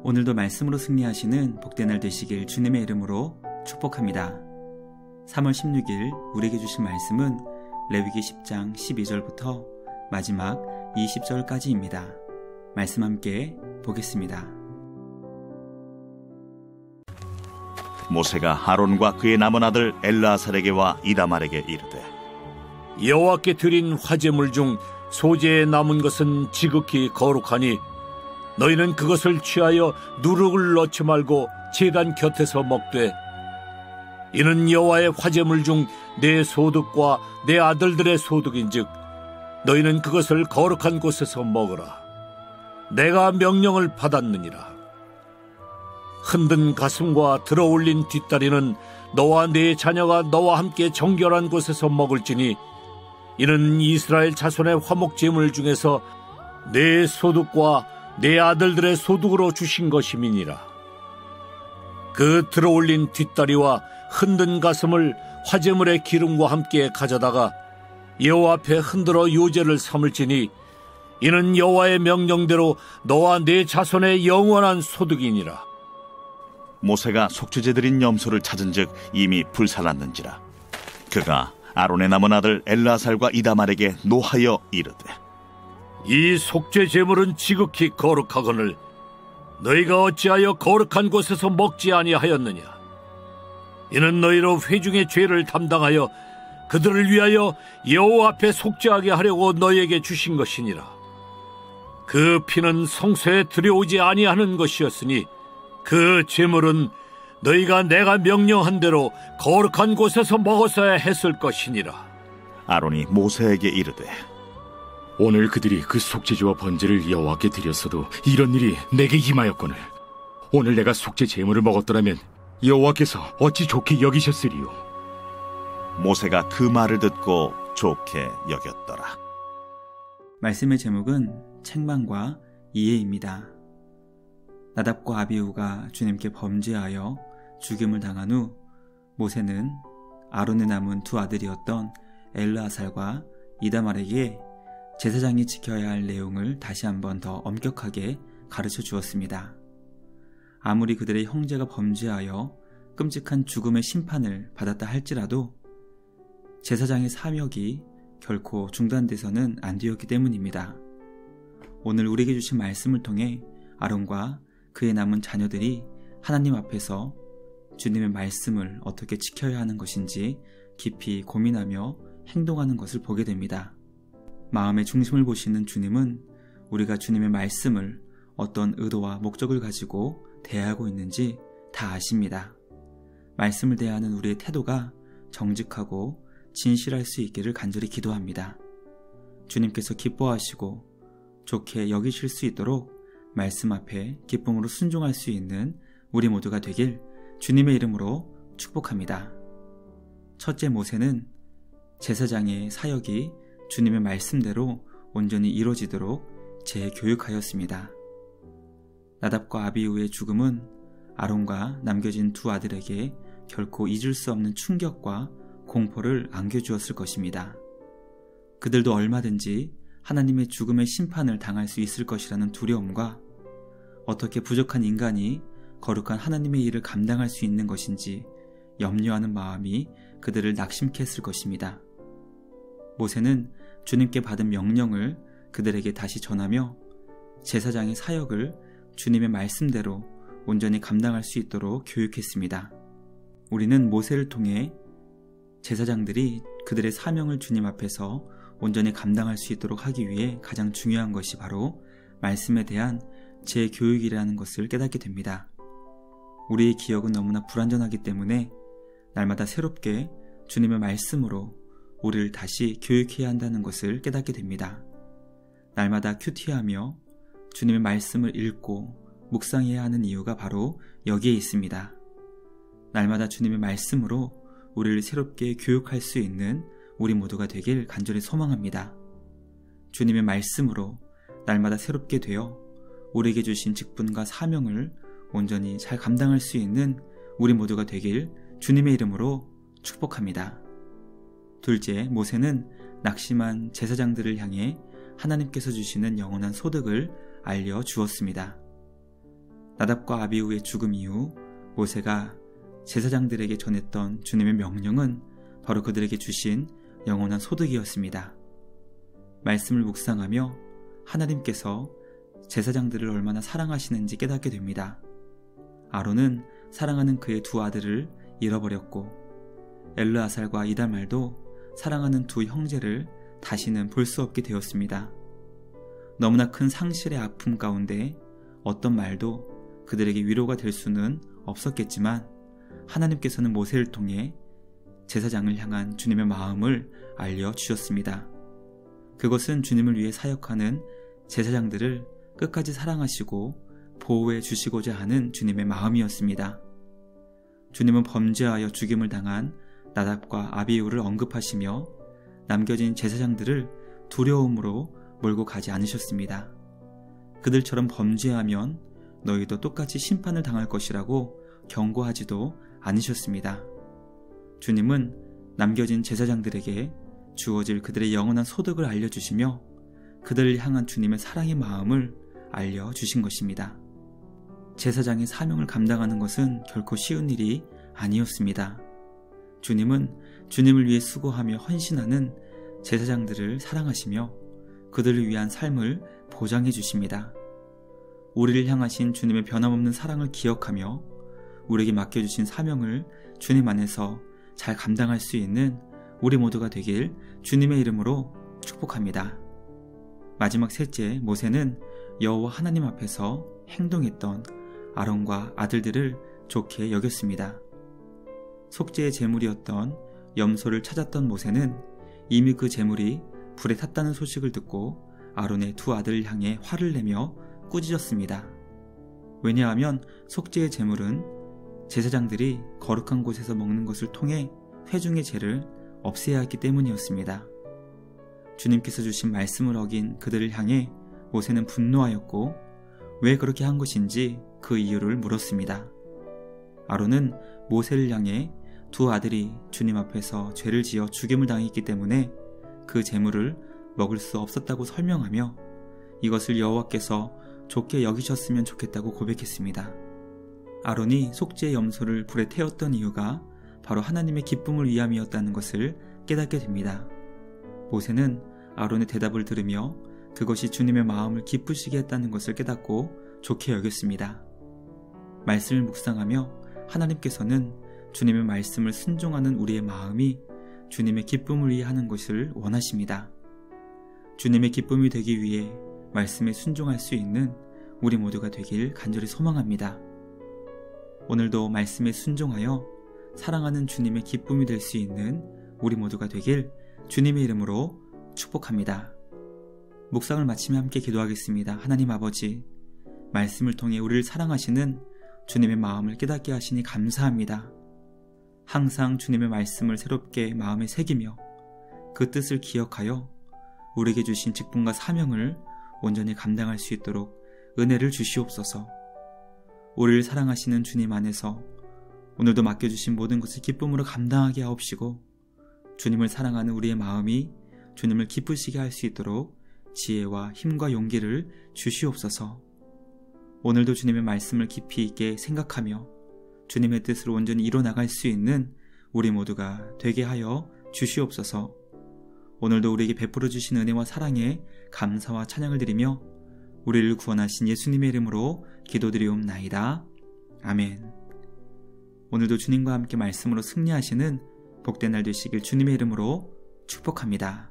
오늘도 말씀으로 승리하시는 복된 날 되시길 주님의 이름으로 축복합니다. 3월 16일 우리에게 주신 말씀은 레위기 10장 12절부터 마지막 20절까지입니다. 말씀 함께 보겠습니다. 모세가 아론과 그의 남은 아들 엘르아살에게와 이다말에게 이르되, 여호와께 드린 화제물 중 소재에 남은 것은 지극히 거룩하니 너희는 그것을 취하여 누룩을 넣지 말고 제단 곁에서 먹되, 이는 여호와의 화제물 중 내 소득과 내 아들들의 소득인즉 너희는 그것을 거룩한 곳에서 먹으라. 내가 명령을 받았느니라. 흔든 가슴과 들어올린 뒷다리는 너와 네 자녀가 너와 함께 정결한 곳에서 먹을지니 이는 이스라엘 자손의 화목제물 중에서 내 소득과 내 아들들의 소득으로 주신 것임이니라. 그 들어올린 뒷다리와 흔든 가슴을 화제물의 기름과 함께 가져다가 여호와 앞에 흔들어 요제를 삼을지니 이는 여호와의 명령대로 너와 네 자손의 영원한 소득이니라. 모세가 속죄제 드린 염소를 찾은즉 이미 불살랐는지라. 그가 아론의 남은 아들 엘르아살과 이다말에게 노하여 이르되, 이 속죄 제물은 지극히 거룩하거늘 너희가 어찌하여 거룩한 곳에서 먹지 아니하였느냐. 이는 너희로 회중의 죄를 담당하여 그들을 위하여 여호와 앞에 속죄하게 하려고 너희에게 주신 것이니라. 그 피는 성소에 들여오지 아니하는 것이었으니 그 제물은 너희가 내가 명령한 대로 거룩한 곳에서 먹었어야 했을 것이니라. 아론이 모세에게 이르되, 오늘 그들이 그 속죄제와 번제를 여호와께 드렸어도 이런 일이 내게 임하였거늘 오늘 내가 속죄 제물을 먹었더라면 여호와께서 어찌 좋게 여기셨으리요. 모세가 그 말을 듣고 좋게 여겼더라. 말씀의 제목은 책망과 이해입니다. 나답과 아비후가 주님께 범죄하여 죽임을 당한 후 모세는 아론의 남은 두 아들이었던 엘르아살과 이다말에게 제사장이 지켜야 할 내용을 다시 한번 더 엄격하게 가르쳐 주었습니다. 아무리 그들의 형제가 범죄하여 끔찍한 죽음의 심판을 받았다 할지라도 제사장의 사역이 결코 중단돼서는 안 되었기 때문입니다. 오늘 우리에게 주신 말씀을 통해 아론과 그의 남은 자녀들이 하나님 앞에서 주님의 말씀을 어떻게 지켜야 하는 것인지 깊이 고민하며 행동하는 것을 보게 됩니다. 마음의 중심을 보시는 주님은 우리가 주님의 말씀을 어떤 의도와 목적을 가지고 대하고 있는지 다 아십니다. 말씀을 대하는 우리의 태도가 정직하고 진실할 수 있기를 간절히 기도합니다. 주님께서 기뻐하시고 좋게 여기실 수 있도록 말씀 앞에 기쁨으로 순종할 수 있는 우리 모두가 되길 주님의 이름으로 축복합니다. 첫째, 모세는 제사장의 사역이 주님의 말씀대로 온전히 이루어지도록 재교육하였습니다. 나답과 아비후의 죽음은 아론과 남겨진 두 아들에게 결코 잊을 수 없는 충격과 공포를 안겨주었을 것입니다. 그들도 얼마든지 하나님의 죽음의 심판을 당할 수 있을 것이라는 두려움과 어떻게 부족한 인간이 거룩한 하나님의 일을 감당할 수 있는 것인지 염려하는 마음이 그들을 낙심케 했을 것입니다. 모세는 주님께 받은 명령을 그들에게 다시 전하며 제사장의 사역을 주님의 말씀대로 온전히 감당할 수 있도록 교육했습니다. 우리는 모세를 통해 제사장들이 그들의 사명을 주님 앞에서 온전히 감당할 수 있도록 하기 위해 가장 중요한 것이 바로 말씀에 대한 재교육이라는 것을 깨닫게 됩니다. 우리의 기억은 너무나 불완전하기 때문에 날마다 새롭게 주님의 말씀으로 우리를 다시 교육해야 한다는 것을 깨닫게 됩니다. 날마다 큐티하며 주님의 말씀을 읽고 묵상해야 하는 이유가 바로 여기에 있습니다. 날마다 주님의 말씀으로 우리를 새롭게 교육할 수 있는 우리 모두가 되길 간절히 소망합니다. 주님의 말씀으로 날마다 새롭게 되어 우리에게 주신 직분과 사명을 온전히 잘 감당할 수 있는 우리 모두가 되길 주님의 이름으로 축복합니다. 둘째, 모세는 낙심한 제사장들을 향해 하나님께서 주시는 영원한 소득을 알려주었습니다. 나답과 아비후의 죽음 이후 모세가 제사장들에게 전했던 주님의 명령은 바로 그들에게 주신 영원한 소득이었습니다. 말씀을 묵상하며 하나님께서 제사장들을 얼마나 사랑하시는지 깨닫게 됩니다. 아론은 사랑하는 그의 두 아들을 잃어버렸고 엘르아살과 이다말도 사랑하는 두 형제를 다시는 볼 수 없게 되었습니다. 너무나 큰 상실의 아픔 가운데 어떤 말도 그들에게 위로가 될 수는 없었겠지만 하나님께서는 모세를 통해 제사장을 향한 주님의 마음을 알려주셨습니다. 그것은 주님을 위해 사역하는 제사장들을 끝까지 사랑하시고 보호해 주시고자 하는 주님의 마음이었습니다. 주님은 범죄하여 죽임을 당한 나답과 아비후를 언급하시며 남겨진 제사장들을 두려움으로 몰고 가지 않으셨습니다. 그들처럼 범죄하면 너희도 똑같이 심판을 당할 것이라고 경고하지도 않으셨습니다. 주님은 남겨진 제사장들에게 주어질 그들의 영원한 소득을 알려주시며 그들을 향한 주님의 사랑의 마음을 알려주신 것입니다. 제사장의 사명을 감당하는 것은 결코 쉬운 일이 아니었습니다. 주님은 주님을 위해 수고하며 헌신하는 제사장들을 사랑하시며 그들을 위한 삶을 보장해 주십니다. 우리를 향하신 주님의 변함없는 사랑을 기억하며 우리에게 맡겨주신 사명을 주님 안에서 잘 감당할 수 있는 우리 모두가 되길 주님의 이름으로 축복합니다. 마지막 셋째, 모세는 여호와 하나님 앞에서 행동했던 아론과 아들들을 좋게 여겼습니다. 속죄의 제물이었던 염소를 찾았던 모세는 이미 그 제물이 불에 탔다는 소식을 듣고 아론의 두 아들을 향해 화를 내며 꾸짖었습니다. 왜냐하면 속죄의 제물은 제사장들이 거룩한 곳에서 먹는 것을 통해 회중의 죄를 없애야 했기 때문이었습니다. 주님께서 주신 말씀을 어긴 그들을 향해 모세는 분노하였고 왜 그렇게 한 것인지 그 이유를 물었습니다. 아론은 모세를 향해 두 아들이 주님 앞에서 죄를 지어 죽임을 당했기 때문에 그 제물을 먹을 수 없었다고 설명하며 이것을 여호와께서 좋게 여기셨으면 좋겠다고 고백했습니다. 아론이 속죄의 염소를 불에 태웠던 이유가 바로 하나님의 기쁨을 위함이었다는 것을 깨닫게 됩니다. 모세는 아론의 대답을 들으며 그것이 주님의 마음을 기쁘시게 했다는 것을 깨닫고 좋게 여겼습니다. 말씀을 묵상하며 하나님께서는 주님의 말씀을 순종하는 우리의 마음이 주님의 기쁨을 위해 하는 것을 원하십니다. 주님의 기쁨이 되기 위해 말씀에 순종할 수 있는 우리 모두가 되길 간절히 소망합니다. 오늘도 말씀에 순종하여 사랑하는 주님의 기쁨이 될 수 있는 우리 모두가 되길 주님의 이름으로 축복합니다. 묵상을 마치며 함께 기도하겠습니다. 하나님 아버지, 말씀을 통해 우리를 사랑하시는 주님의 마음을 깨닫게 하시니 감사합니다. 항상 주님의 말씀을 새롭게 마음에 새기며 그 뜻을 기억하여 우리에게 주신 직분과 사명을 온전히 감당할 수 있도록 은혜를 주시옵소서. 우리를 사랑하시는 주님 안에서 오늘도 맡겨주신 모든 것을 기쁨으로 감당하게 하옵시고 주님을 사랑하는 우리의 마음이 주님을 기쁘시게 할 수 있도록 지혜와 힘과 용기를 주시옵소서. 오늘도 주님의 말씀을 깊이 있게 생각하며 주님의 뜻을 온전히 이뤄나갈 수 있는 우리 모두가 되게 하여 주시옵소서. 오늘도 우리에게 베풀어 주신 은혜와 사랑에 감사와 찬양을 드리며 우리를 구원하신 예수님의 이름으로 기도드리옵나이다. 아멘. 오늘도 주님과 함께 말씀으로 승리하시는 복된 날 되시길 주님의 이름으로 축복합니다.